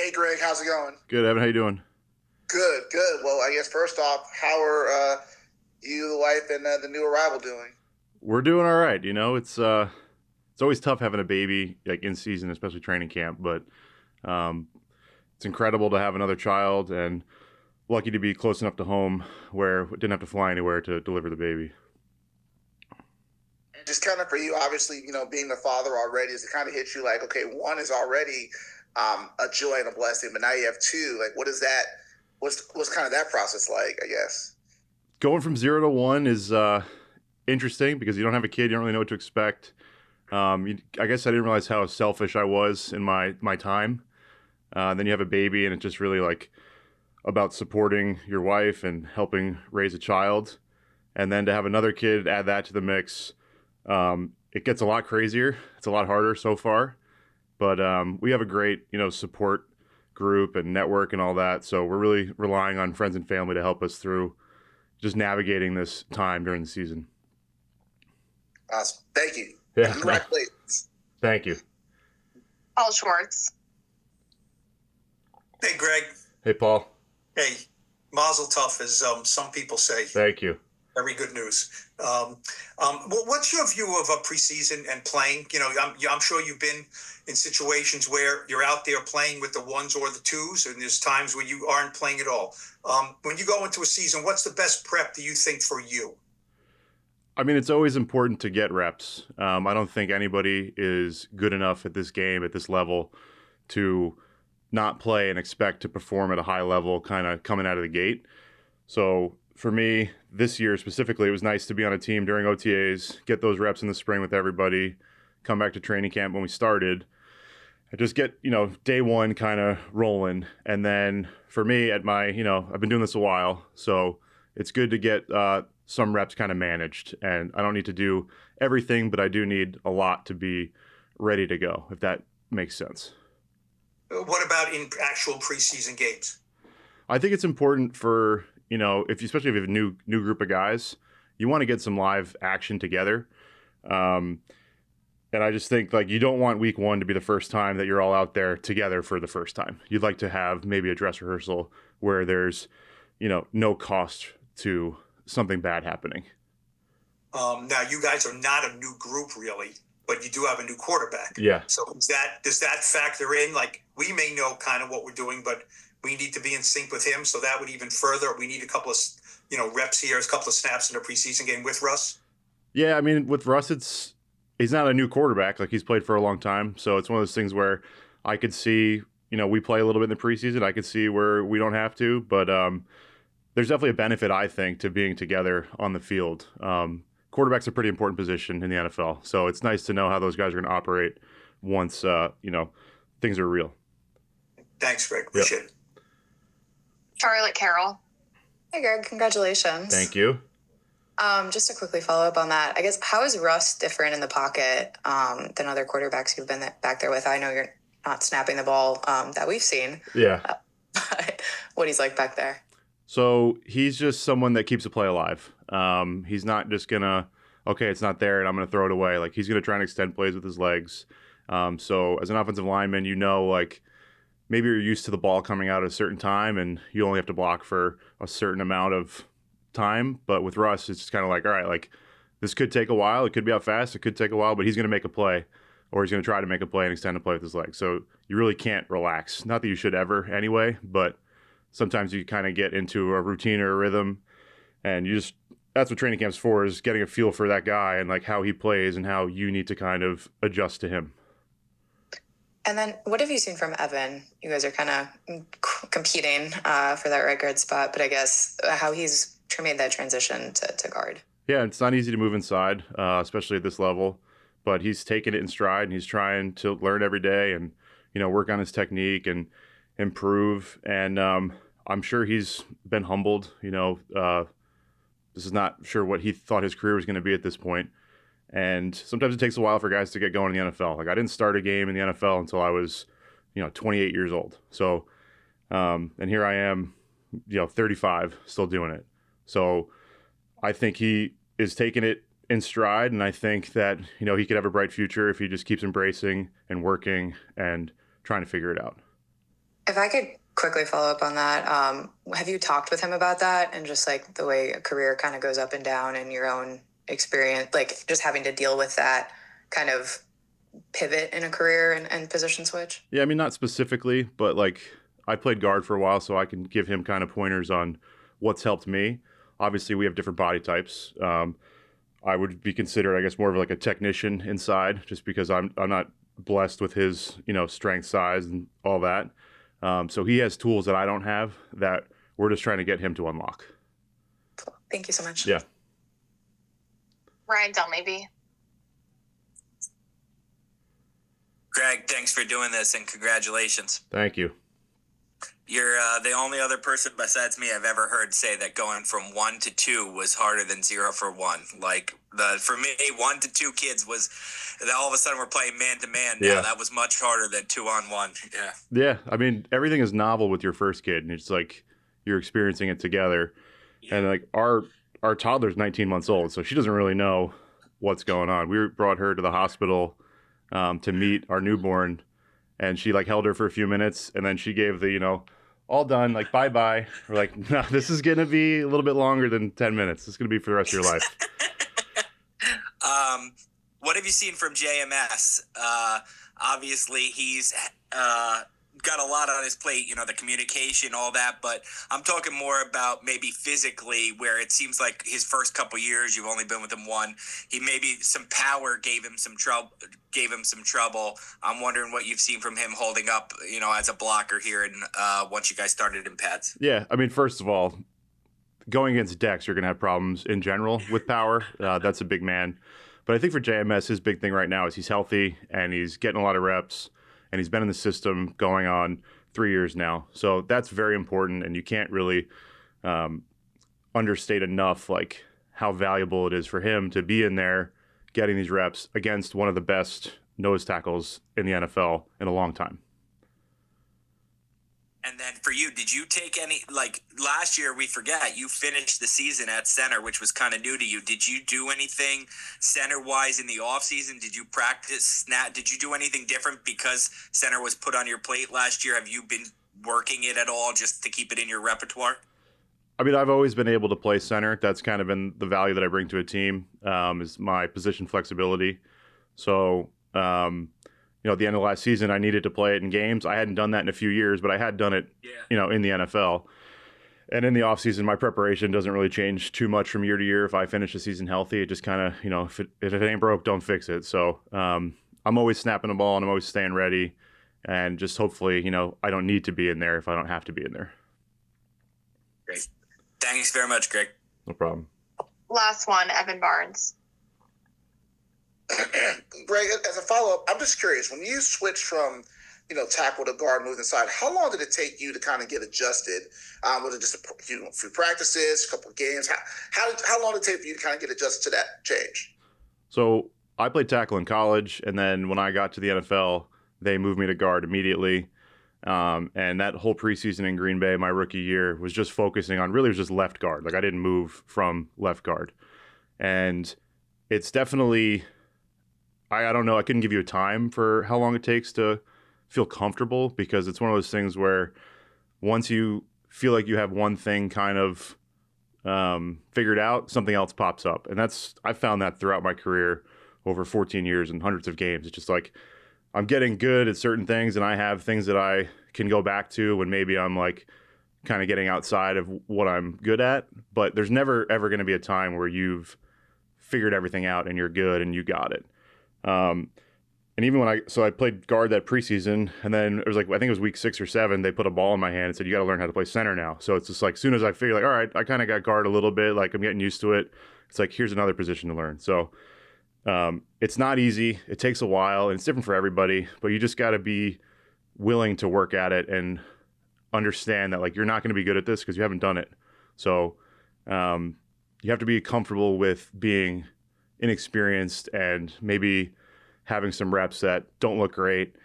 Hey, Greg, how's it going? Good, Evan. How you doing? Good, good. Well, I guess first off, how are you, the wife, and the new arrival doing? We're doing all right. It's always tough having a baby like in season, especially training camp. But um, it's incredible to have another child, and lucky to be close enough to home where we didn't have to fly anywhere to deliver the baby. And just kind of for you, obviously, being the father already, is it kind of hit you like, okay, one is already a joy and a blessing, but now you have two. Like, what is that? What's kind of that process like? I guess. Going from 0 to 1 is interesting because you don't have a kid, you don't really know what to expect. I guess I didn't realize how selfish I was in my time. Then you have a baby, and it's just really like about supporting your wife and helping raise a child. And then to have another kid, add that to the mix, it gets a lot crazier. It's a lot harder so far, but we have a great support group and network and all that. So we're really relying on friends and family to help us through just navigating this time during the season. Awesome. Thank you. Yeah, no, Congratulations. thank you. Paul Schwartz. Hey, Greg. Hey, Paul. Hey, Mazel Tov, as some people say. Thank you. Very good news. What's your view of a preseason and playing? I'm sure you've been in situations where you're out there playing with the ones or the twos, and there's times where you aren't playing at all. When you go into a season, what's the best prep do you think for you? I mean, it's always important to get reps. I don't think anybody is good enough at this game, at this level, to not play and expect to perform at a high level kind of coming out of the gate. So for me, this year specifically, it was nice to be on a team during OTAs, get those reps in the spring with everybody, come back to training camp when we started, and just get, day one kind of rolling. And then for me, I've been doing this a while, so it's good to get some reps kind of managed. And I don't need to do everything, but I do need a lot to be ready to go, if that makes sense. What about in actual preseason games? I think it's important for, especially if you have a new group of guys, you want to get some live action together. And I just think you don't want week one to be the first time that you're all out there together for the first time. You'd like to have maybe a dress rehearsal where there's, no cost to something bad happening. Now, you guys are not a new group really, but you do have a new quarterback. Yeah. So does that factor in? Like, we may know kind of what we're doing, but we need to be in sync with him. So that would even further. We need a couple of reps here, a couple of snaps in a preseason game with Russ. Yeah, I mean, with Russ, he's not a new quarterback. Like, he's played for a long time, so it's one of those things where I could see, we play a little bit in the preseason. I could see where we don't have to, but there's definitely a benefit, I think, to being together on the field. Quarterback's a pretty important position in the NFL, so it's nice to know how those guys are going to operate once things are real. Thanks, Greg. Appreciate it. Charlotte Carroll. Hey, Greg. Congratulations. Thank you. Just to quickly follow up on that, I guess, how is Russ different in the pocket than other quarterbacks you've been back there with? I know you're not snapping the ball that we've seen. Yeah. But what he's like back there. So he's just someone that keeps the play alive. He's not just going to, okay, it's not there and I'm going to throw it away. Like, he's going to try and extend plays with his legs. So as an offensive lineman, maybe you're used to the ball coming out at a certain time and you only have to block for a certain amount of time. But with Russ, it's just kind of like, all right, like, this could take a while. It could be out fast. It could take a while, but he's going to make a play, or he's going to try to make a play and extend a play with his legs. So you really can't relax. Not that you should ever anyway, but sometimes you kind of get into a routine or a rhythm, and that's what training camp's for, is getting a feel for that guy and how he plays and how you need to kind of adjust to him. And then what have you seen from Evan? You guys are kind of competing for that right guard spot, but I guess how he's made that transition to guard. Yeah, it's not easy to move inside, especially at this level, but he's taken it in stride and he's trying to learn every day and, work on his technique and improve. And I'm sure he's been humbled. This is not sure what he thought his career was going to be at this point. And sometimes it takes a while for guys to get going in the NFL. Like, I didn't start a game in the NFL until I was, 28 years old. So, and here I am, 35, still doing it. So I think he is taking it in stride. And I think that, he could have a bright future if he just keeps embracing and working and trying to figure it out. If I could quickly follow up on that, have you talked with him about that and just like the way a career kind of goes up and down and your own experience, like just having to deal with that kind of pivot in a career and position switch? Yeah, I mean, not specifically, but like I played guard for a while, so I can give him kind of pointers on what's helped me. Obviously, we have different body types. I would be considered, I guess, more of like a technician inside, just because I'm not blessed with his, strength, size, and all that. So he has tools that I don't have that we're just trying to get him to unlock. Cool. Thank you so much. Yeah. Ryan Dunleavy. Greg, thanks for doing this and congratulations. Thank you. You're the only other person besides me I've ever heard say that going from 1 to 2 was harder than 0 for 1. Like for me, 1 to 2 kids was all of a sudden we're playing man to man. Now that was much harder than 2 on 1. Yeah. Yeah. I mean, everything is novel with your first kid, and it's like you're experiencing it together. Yeah. And like our toddler's 19 months old, so she doesn't really know what's going on. We brought her to the hospital to meet our newborn, and she like held her for a few minutes, and then she gave the all done, like bye-bye. We're like, no, this is gonna be a little bit longer than 10 minutes. This is gonna be for the rest of your life. What have you seen from JMS? Obviously he's got a lot on his plate, the communication, all that, but I'm talking more about maybe physically, where it seems like his first couple years, you've only been with him one. He maybe some power gave him some trouble. I'm wondering what you've seen from him holding up, as a blocker here, and once you guys started in pads. Yeah, I mean, first of all, going against Dex, you're gonna have problems in general with power. That's a big man, but I think for JMS, his big thing right now is he's healthy and he's getting a lot of reps. And he's been in the system going on 3 years now. So that's very important. And you can't really understate enough like how valuable it is for him to be in there getting these reps against one of the best nose tackles in the NFL in a long time. And then for you, did you take any, like last year, we forget, you finished the season at center, which was kind of new to you. Did you do anything center-wise in the offseason? Did you practice snap? Did you do anything different because center was put on your plate last year? Have you been working it at all just to keep it in your repertoire? I mean, I've always been able to play center. That's kind of been the value that I bring to a team, is my position flexibility. So, at the end of last season, I needed to play it in games. I hadn't done that in a few years, but I had done it, in the NFL. And in the offseason, my preparation doesn't really change too much from year to year. If I finish the season healthy, it just kind of, if it ain't broke, don't fix it. So I'm always snapping the ball and I'm always staying ready. And just hopefully, I don't need to be in there if I don't have to be in there. Great. Thanks very much, Greg. No problem. Last one, Evan Barnes. Greg, as a follow-up, I'm just curious, when you switched from, tackle to guard, move inside, how long did it take you to kind of get adjusted? Was it just a few practices, a couple of games? How long did it take for you to kind of get adjusted to that change? So I played tackle in college, and then when I got to the NFL, they moved me to guard immediately. And that whole preseason in Green Bay, my rookie year, was just focusing on, really was just left guard. Like I didn't move from left guard. And it's definitely, I don't know, I couldn't give you a time for how long it takes to feel comfortable, because it's one of those things where once you feel like you have one thing kind of figured out, something else pops up. And I found that throughout my career over 14 years and hundreds of games. It's just like I'm getting good at certain things, and I have things that I can go back to when maybe I'm like kind of getting outside of what I'm good at. But there's never ever going to be a time where you've figured everything out and you're good and you got it. And even when I played guard that preseason, and then it was like, I think it was week 6 or 7, they put a ball in my hand and said, you got to learn how to play center now. So it's just like, as soon as I figure like, all right, I kind of got guard a little bit, like I'm getting used to it. It's like, here's another position to learn. So it's not easy. It takes a while, and it's different for everybody, but you just got to be willing to work at it and understand that like, you're not going to be good at this because you haven't done it. So you have to be comfortable with being inexperienced and maybe having some reps that don't look great,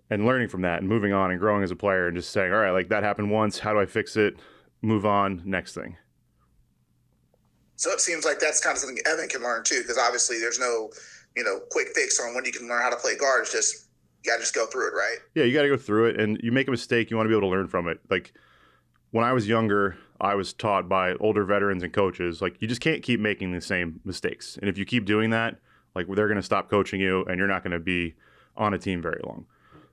and learning from that and moving on and growing as a player and just saying, all right, like that happened once. How do I fix it? Move on, next thing. So it seems like that's kind of something Evan can learn too, because obviously there's no, quick fix on when you can learn how to play guard. It's just You got to just go through it, right? Yeah, you got to go through it, and you make a mistake, you want to be able to learn from it. Like when I was younger, I was taught by older veterans and coaches, like you just can't keep making the same mistakes. And if you keep doing that, like they're going to stop coaching you and you're not going to be on a team very long.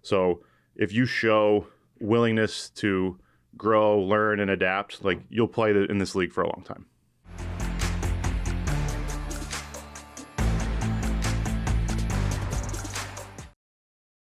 So if you show willingness to grow, learn, and adapt, like you'll play in this league for a long time.